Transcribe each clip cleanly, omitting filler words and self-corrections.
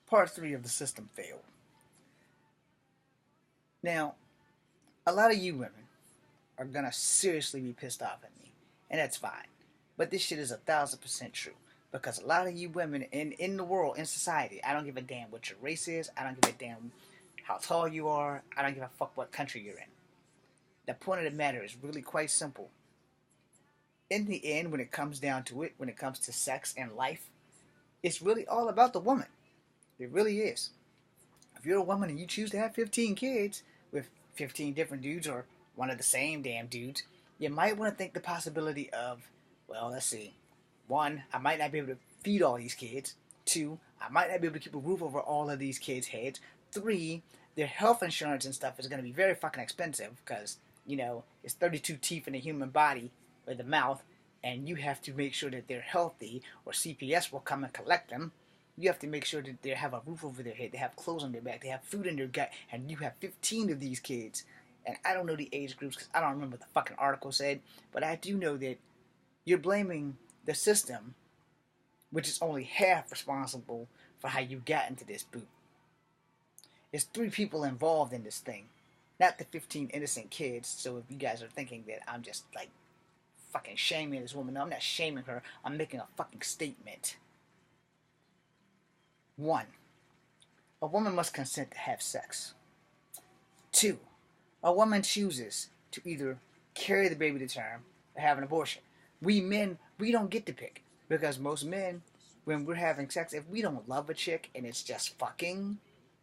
Part 3 of the system failed. Now, a lot of you women are gonna seriously be pissed off at me, and that's fine. But this shit is 1,000% true. Because a lot of you women in the world, in society, I don't give a damn what your race is, I don't give a damn how tall you are, I don't give a fuck what country you're in. The point of the matter is really quite simple. In the end, when it comes down to it, when it comes to sex and life, it's really all about the woman. It really is. If you're a woman and you choose to have 15 kids with 15 different dudes or one of the same damn dudes, you might want to think the possibility of, well, let's see. One, I might not be able to feed all these kids. Two, I might not be able to keep a roof over all of these kids' heads. Three, their health insurance and stuff is going to be very fucking expensive because, it's 32 teeth in a human body with a mouth, and you have to make sure that they're healthy or CPS will come and collect them. You have to make sure that they have a roof over their head, they have clothes on their back, they have food in their gut, and you have 15 of these kids. And I don't know the age groups because I don't remember what the fucking article said, but I do know that you're blaming the system, which is only half responsible for how you got into this boot. There's 3 people involved in this thing, not the 15 innocent kids. So if you guys are thinking that I'm just like fucking shaming this woman, no, I'm not shaming her. I'm making a fucking statement. 1. A woman must consent to have sex. 2. A woman chooses to either carry the baby to term or have an abortion. We men, we don't get to pick. Because most men, when we're having sex, if we don't love a chick and it's just fucking,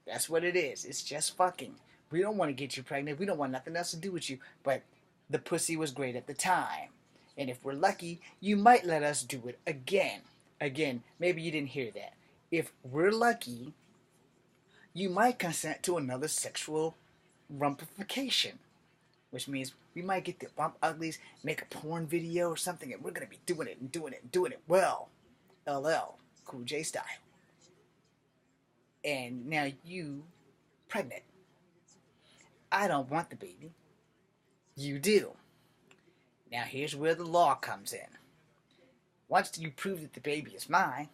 that's what it is. It's just fucking. We don't want to get you pregnant. We don't want nothing else to do with you. But the pussy was great at the time. And if we're lucky, you might let us do it again. Again, maybe you didn't hear that. If we're lucky, you might consent to another sexual rumpification. Which means we might get the bump uglies, make a porn video or something, and we're going to be doing it and doing it and doing it well. LL, Cool J style. And now you, pregnant. I don't want the baby. You do. Now here's where the law comes in. Once you prove that the baby is mine,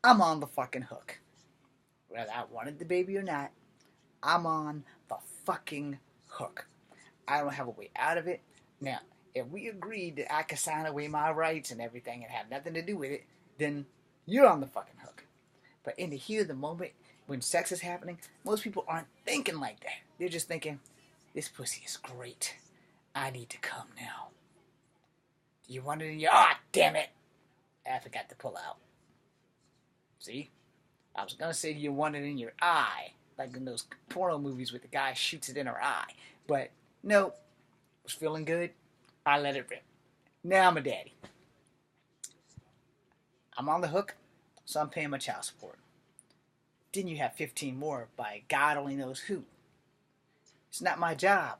I'm on the fucking hook. Whether I wanted the baby or not, I'm on the fucking hook. I don't have a way out of it. Now, if we agreed that I could sign away my rights and everything and have nothing to do with it, then you're on the fucking hook. But in the heat of the moment, when sex is happening, most people aren't thinking like that. They're just thinking, this pussy is great. I need to come now. Do you want it in your... Ah, damn it! I forgot to pull out. See? I was going to say you want it in your eye. Like in those porno movies where the guy shoots it in her eye. But, no. Was feeling good. I let it rip. Now I'm a daddy. I'm on the hook, so I'm paying my child support. Then you have 15 more by God only knows who. It's not my job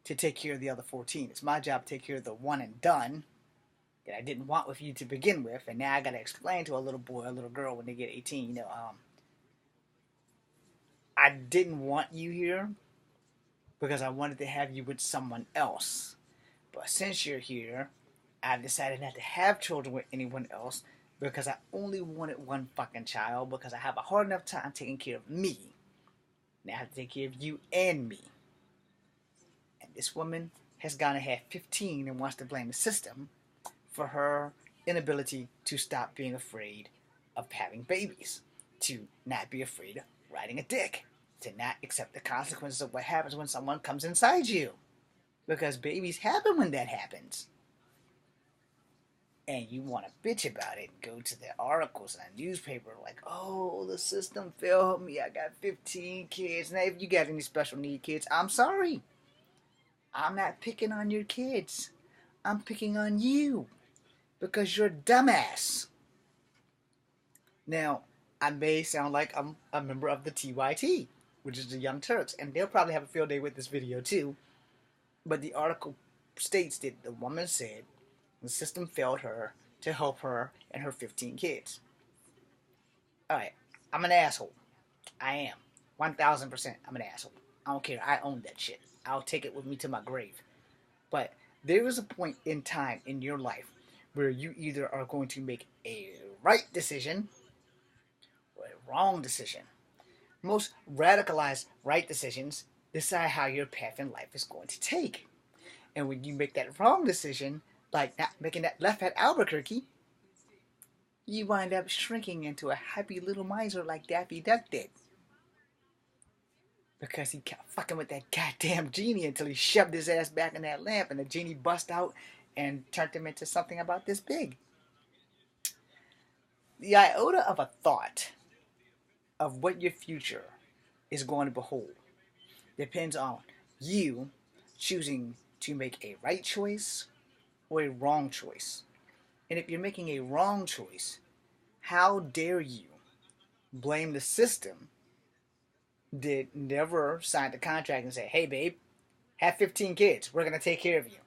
to take care of the other 14. It's my job to take care of the one and done that I didn't want with you to begin with, and now I gotta explain to a little boy or a little girl when they get 18, I didn't want you here because I wanted to have you with someone else. But since you're here, I've decided not to have children with anyone else because I only wanted one fucking child because I have a hard enough time taking care of me. Now I have to take care of you and me. And this woman has gone and had 15 and wants to blame the system for her inability to stop being afraid of having babies, to not be afraid of riding a dick, to not accept the consequences of what happens when someone comes inside you. Because babies happen when that happens. And you want to bitch about it, go to the articles in the newspaper like, oh, the system failed me, I got 15 kids. Now if you got any special need kids, I'm sorry. I'm not picking on your kids. I'm picking on you. Because you're a dumbass. Now, I may sound like I'm a member of the TYT, which is the Young Turks, and they'll probably have a field day with this video too. But the article states that the woman said the system failed her to help her and her 15 kids. Alright, I'm an asshole. I am. 1,000% I'm an asshole. I don't care. I own that shit. I'll take it with me to my grave. But there is a point in time in your life where you either are going to make a right decision or a wrong decision. Most radicalized right decisions decide how your path in life is going to take. And when you make that wrong decision, like not making that left at Albuquerque, you wind up shrinking into a happy little miser like Daffy Duck did. Because he kept fucking with that goddamn genie until he shoved his ass back in that lamp and the genie bust out and turned him into something about this big. The iota of a thought of what your future is going to behold depends on you choosing to make a right choice or a wrong choice. And if you're making a wrong choice, how dare you blame the system that never signed the contract and said, hey babe, have 15 kids, we're going to take care of you.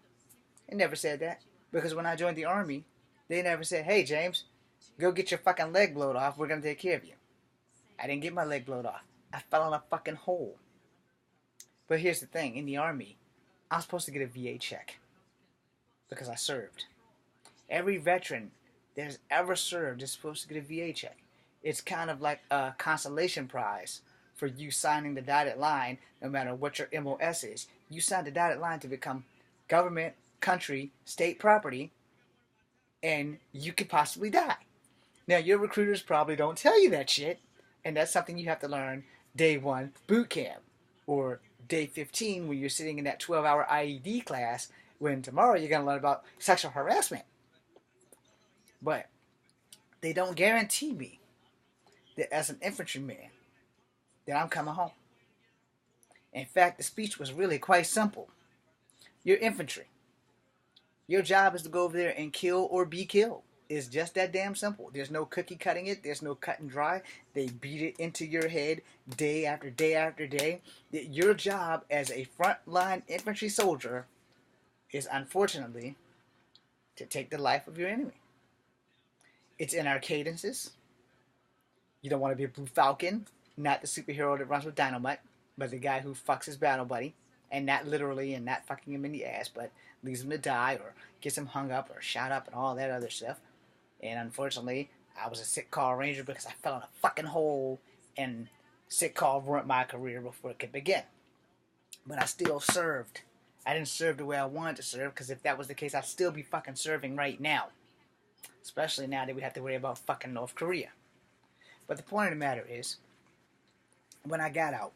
It never said that. Because when I joined the army, they never said, hey James, go get your fucking leg blowed off, we're going to take care of you. I didn't get my leg blowed off. I fell in a fucking hole. But here's the thing, in the army, I'm supposed to get a VA check. Because I served. Every veteran that has ever served is supposed to get a VA check. It's kind of like a consolation prize for you signing the dotted line, no matter what your MOS is. You signed the dotted line to become government, country, state property, and you could possibly die. Now, your recruiters probably don't tell you that shit, and that's something you have to learn day 1 boot camp, or day 15 when you're sitting in that 12-hour IED class, when tomorrow you're going to learn about sexual harassment. But they don't guarantee me that as an infantryman that I'm coming home. In fact, the speech was really quite simple. You're infantry. Your job is to go over there and kill or be killed. It's just that damn simple. There's no cookie cutting it. There's no cut and dry. They beat it into your head day after day after day. That your job as a frontline infantry soldier is, unfortunately, to take the life of your enemy. It's in our cadences. You don't want to be a Blue Falcon, not the superhero that runs with dynamite, but the guy who fucks his battle buddy, and not literally and not fucking him in the ass, but leaves him to die or gets him hung up or shot up and all that other stuff. And unfortunately, I was a sick call ranger because I fell in a fucking hole, and sick call ruined my career before it could begin. But I still served. I didn't serve the way I wanted to serve, because if that was the case, I'd still be fucking serving right now. Especially now that we have to worry about fucking North Korea. But the point of the matter is, when I got out,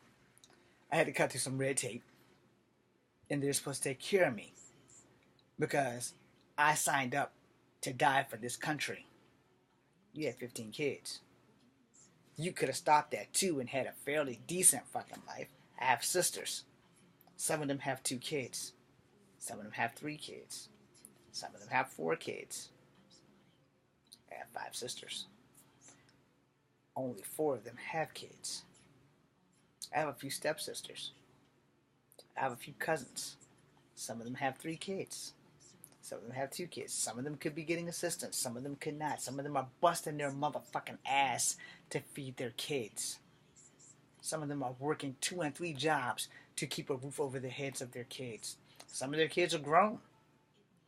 I had to cut through some red tape, and they're supposed to take care of me because I signed up to die for this country. You had 15 kids. You could have stopped that too and had a fairly decent fucking life. I have sisters. Some of them have 2 kids. Some of them have 3 kids. Some of them have 4 kids. I have 5 sisters. Only 4 of them have kids. I have a few stepsisters. I have a few cousins. Some of them have 3 kids. Some of them have 2 kids. Some of them could be getting assistance. Some of them could not. Some of them are busting their motherfucking ass to feed their kids. Some of them are working 2 and 3 jobs to keep a roof over the heads of their kids. Some of their kids are grown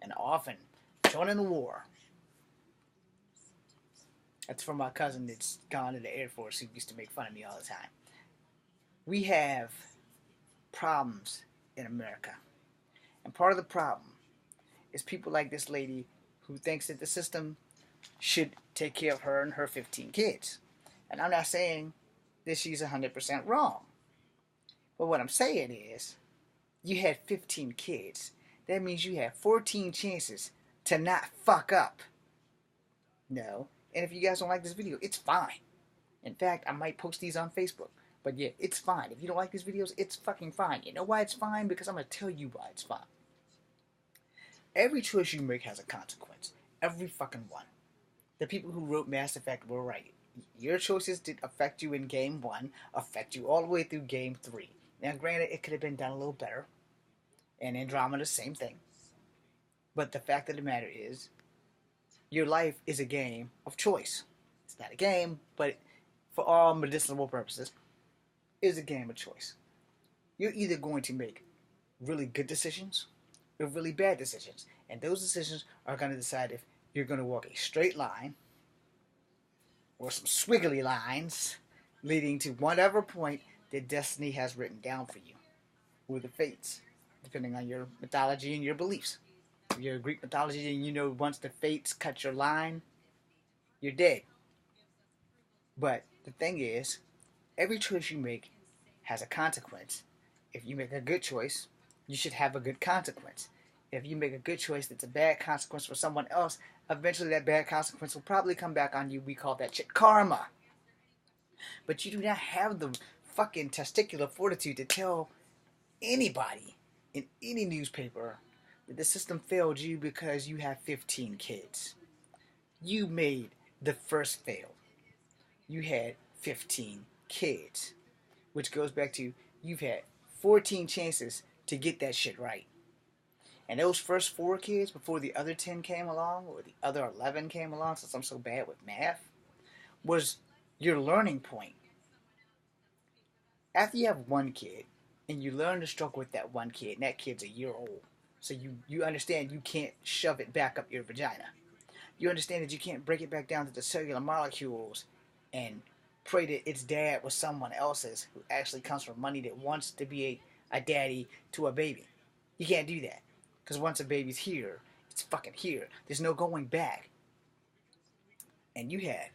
and often joining the war. That's from my cousin that's gone to the Air Force, who used to make fun of me all the time. We have problems in America. And part of the problem is people like this lady who thinks that the system should take care of her and her 15 kids. And I'm not saying that she's 100% wrong. But what I'm saying is, you had 15 kids. That means you had 14 chances to not fuck up. No. And if you guys don't like this video, it's fine. In fact, I might post these on Facebook. But yeah, it's fine. If you don't like these videos, it's fucking fine. You know why it's fine? Because I'm going to tell you why it's fine. Every choice you make has a consequence. Every fucking one. The people who wrote Mass Effect were right. Your choices did affect you in Game 1, affect you all the way through Game 3. Now, granted, it could have been done a little better. And Andromeda, same thing. But the fact of the matter is, your life is a game of choice. It's not a game, but for all medicinal purposes, it is a game of choice. You're either going to make really good decisions or really bad decisions. And those decisions are going to decide if you're going to walk a straight line or some squiggly lines leading to whatever point that destiny has written down for you, or the fates, depending on your mythology and your beliefs. If you're Greek mythology, and you know once the fates cut your line, you're dead. But the thing is, every choice you make has a consequence. If you make a good choice, you should have a good consequence. If you make a good choice that's a bad consequence for someone else, eventually that bad consequence will probably come back on you. We call that shit karma. But you do not have the fucking testicular fortitude to tell anybody in any newspaper that the system failed you because you have 15 kids. You made the first fail. You had 15 kids, which goes back to you've had 14 chances to get that shit right. And those first 4 kids before the other 10 came along, or the other 11 came along, since I'm so bad with math, was your learning point. After you have 1 kid, and you learn to struggle with that 1 kid, and that kid's a year old, so you understand you can't shove it back up your vagina. You understand that you can't break it back down to the cellular molecules and pray that its dad was someone else's who actually comes from money that wants to be a daddy to a baby. You can't do that. Because once a baby's here, it's fucking here. There's no going back. And you had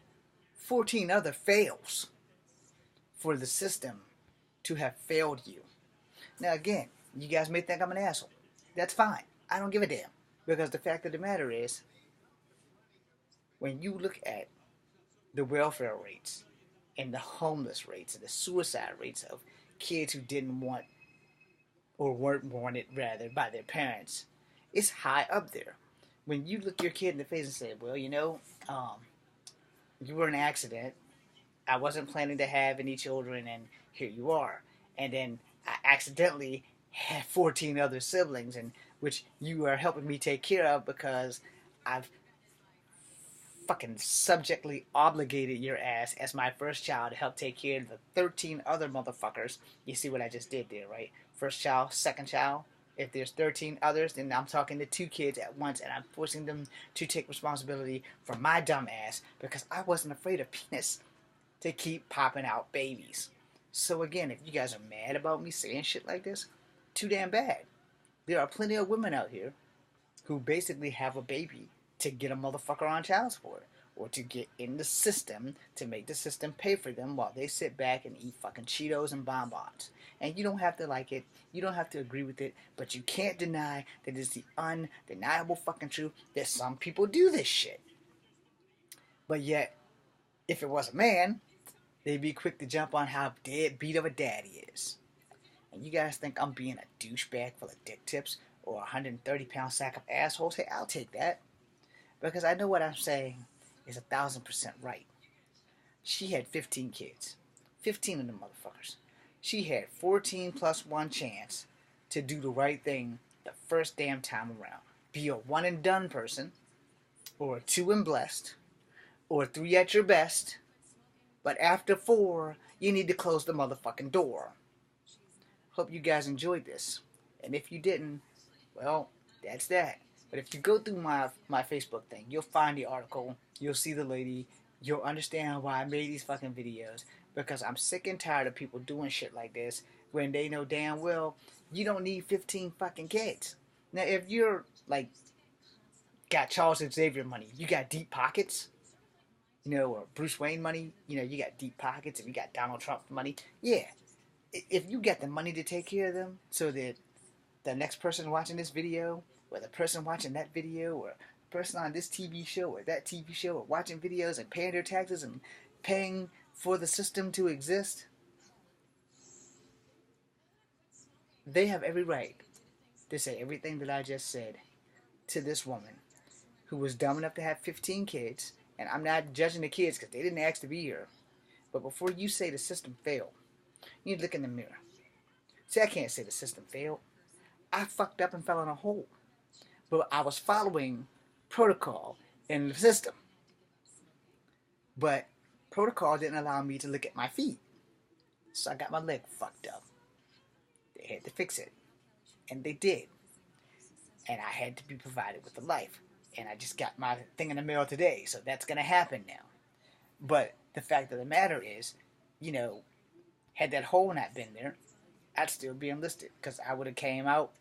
14 other fails for the system to have failed you. Now again, you guys may think I'm an asshole. That's fine. I don't give a damn. Because the fact of the matter is, when you look at the welfare rates and the homeless rates and the suicide rates of kids who didn't want or weren't wanted rather by their parents, it's high up there. When you look your kid in the face and say, well, you were an accident. I wasn't planning to have any children, and here you are. And then I accidentally had 14 other siblings, and which you are helping me take care of because I've fucking subjectly obligated your ass as my first child to help take care of the 13 other motherfuckers. You see what I just did there, right? First child, second child. If there's 13 others, then I'm talking to 2 kids at once, and I'm forcing them to take responsibility for my dumb ass because I wasn't afraid of penis to keep popping out babies. So again, if you guys are mad about me saying shit like this, too damn bad. There are plenty of women out here who basically have a baby to get a motherfucker on child support, or to get in the system to make the system pay for them while they sit back and eat fucking Cheetos and bonbons. And you don't have to like it, you don't have to agree with it, but you can't deny that it's the undeniable fucking truth that some people do this shit. But yet, if it was a man, they'd be quick to jump on how deadbeat of a dad he is. And you guys think I'm being a douchebag full of dick tips or a 130-pound sack of assholes? Hey, I'll take that. Because I know what I'm saying is 1,000% right. She had 15 kids. 15 of them motherfuckers. She had 14 plus 1 chance to do the right thing the first damn time around. Be a one and done person, or a 2 and blessed, or 3 at your best, but after 4, you need to close the motherfucking door. Hope you guys enjoyed this. And if you didn't, well, that's that. But if you go through my Facebook thing, you'll find the article, you'll see the lady, you'll understand why I made these fucking videos. Because I'm sick and tired of people doing shit like this when they know damn well you don't need 15 fucking kids. Now, if you're, like, got Charles Xavier money, you got deep pockets, or Bruce Wayne money, you got deep pockets, if you got Donald Trump money, yeah. If you got the money to take care of them so that the next person watching this video, or the person watching that video, or the person on this TV show or that TV show, or watching videos and paying their taxes and paying for the system to exist, they have every right to say everything that I just said to this woman who was dumb enough to have 15 kids. And I'm not judging the kids because they didn't ask to be here. But before you say the system failed, you need to look in the mirror. See, I can't say the system failed. I fucked up and fell in a hole. But I was following protocol in the system. But protocol didn't allow me to look at my feet. So I got my leg fucked up. They had to fix it. And they did. And I had to be provided with a life. And I just got my thing in the mail today. So that's going to happen now. But the fact of the matter is, you know, had that hole not been there, I'd still be enlisted because I would have came out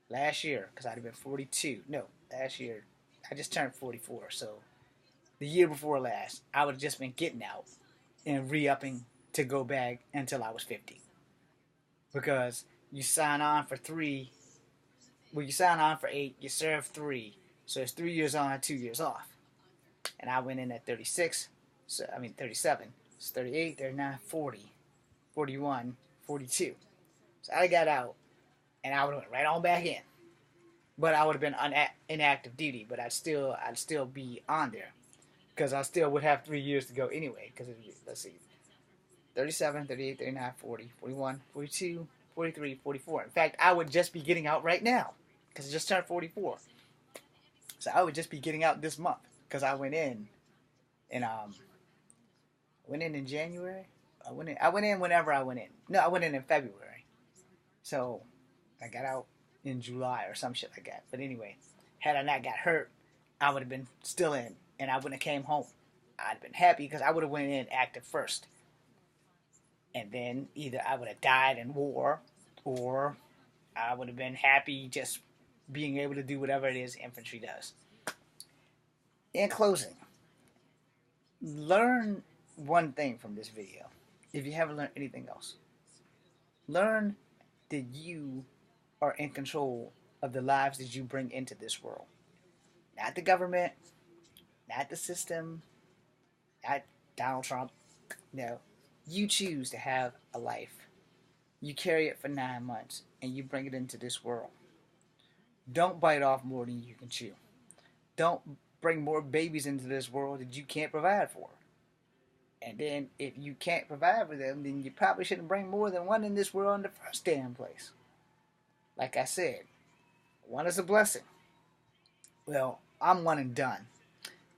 last year because I'd have been 42. No, last year I just turned 44. So the year before last, I would have just been getting out and re-upping to go back until I was 50. Because you sign on for 3, well, you sign on for 8, you serve 3, so it's 3 years on, 2 years off. And I went in at 36, so I mean 37, it's 38, 39, 40, 41, 42. So I got out, and I would have went right on back in. But I would have been inactive duty, but I'd still be on there because I still would have 3 years to go anyway. Because let's see, 37, 38, 39, 40, 41, 42, 43, 44. In fact, I would just be getting out right now because I just turned 44. So I would just be getting out this month because I went in and went in January. I went in whenever I went in. No, I went in February. So I got out in July or some shit like that. But anyway, had I not got hurt, I would have been still in, and I wouldn't have came home. I'd have been happy because I would have went in active first, and then either I would have died in war, or I would have been happy just being able to do whatever it is infantry does. In closing, learn one thing from this video. If you haven't learned anything else, learn that you are in control of the lives that you bring into this world. Not the government, not the system, not Donald Trump. No, you choose to have a life. You carry it for 9 months and you bring it into this world. Don't bite off more than you can chew. Don't bring more babies into this world that you can't provide for. And then if you can't provide for them, then you probably shouldn't bring more than one in this world in the first damn place. Like I said, 1 is a blessing. Well, I'm 1 and done.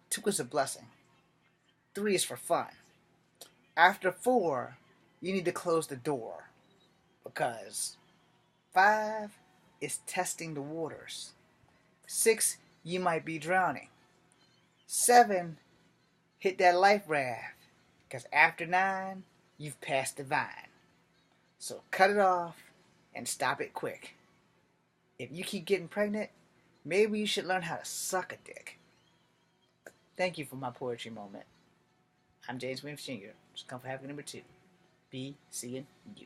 2 is a blessing. 3 is for fun. After 4, you need to close the door. Because 5 is testing the waters. 6, you might be drowning. 7, hit that life raft. Because after 9, you've passed the vine. So cut it off and stop it quick. If you keep getting pregnant, maybe you should learn how to suck a dick. Thank you for my poetry moment. I'm James Williams Jr. Just come for having number 2. Be seeing you.